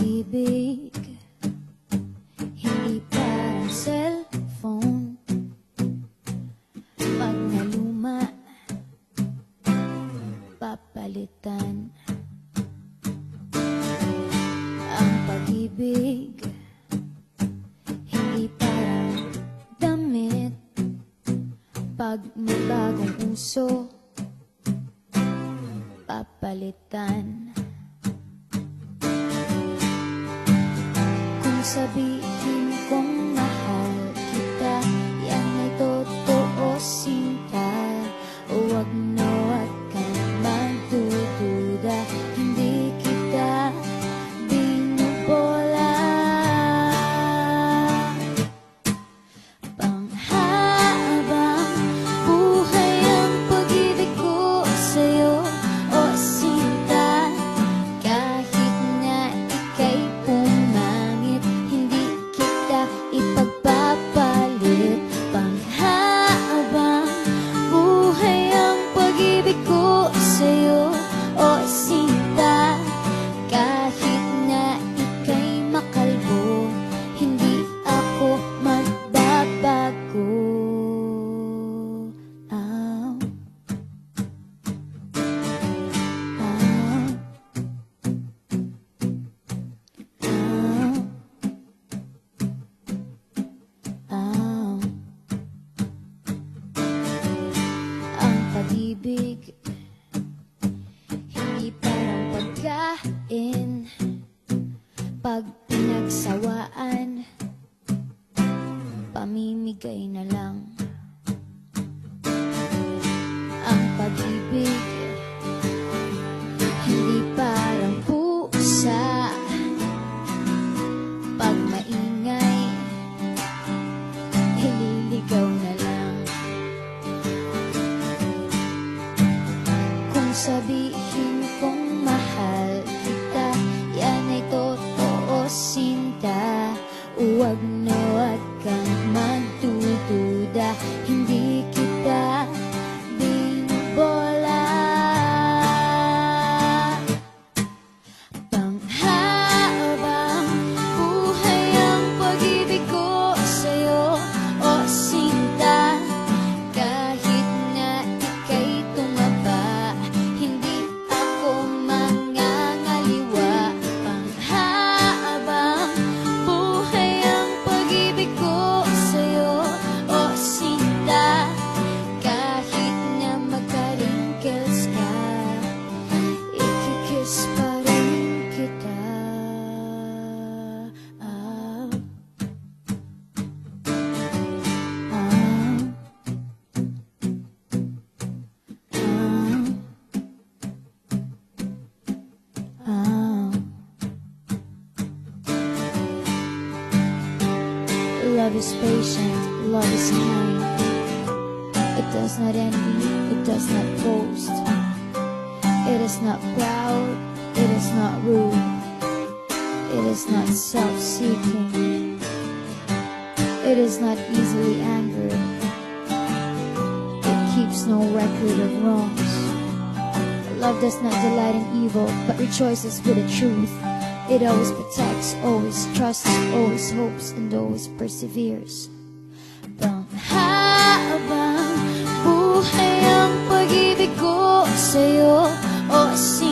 pag-ibig hindi parang cellphone. Pag naluma, papalitan. Ang pag-ibig hindi parang damit. Pag may bagong uso, papalitan. Kung sabihin kong mahal kita, yan ay totoo, sinta. Huwag na huwag kang magdududa, hindi kita binubola. Panghabang buhay ang pag-ibig ko sa'yo, o sinta. Kahit na ika'y pumangit, hindi kita ipagpapalit. Panghabang buhay ang pag-ibig ko sa'yo, o sinta. Kahit na ika'y makalbo, hindi ako magbabago. Ow. Ow. Ow. Ow. Ang pag-ibig hindi parang pagkain. Pag pinagsawaan, pamimigay na lang. Ang pag-ibig hindi parang pusa. Pag maingay, ililigaw na lang. Kung sabihin kong mahal kita, yan ay totoo, sinta. Huwag na huwag kang magdududa, hindi kita binubola. Panghabang buhay ang pag-ibig ko sa'yo, o sinta. Kahit na ika'y tumaba, hindi ako mangangaliwa. Panghabang buhay ang pag-ibig ko sa'yo, o sinta. Kahit na magka-wrinkles ka, ikikiss pa rin kita. Ah. Ah. Ah. Love is patient, love is kind. It does not envy, it does not boast. It is not proud, it is not rude. It is not self-seeking. It is not easily angered. It keeps no record of wrongs. Love does not delight in evil, but rejoices with the truth. It always protects, always trusts, always hopes, and always perseveres. Panghabang buhay ang pag-ibig ko sa'yo, o sinta.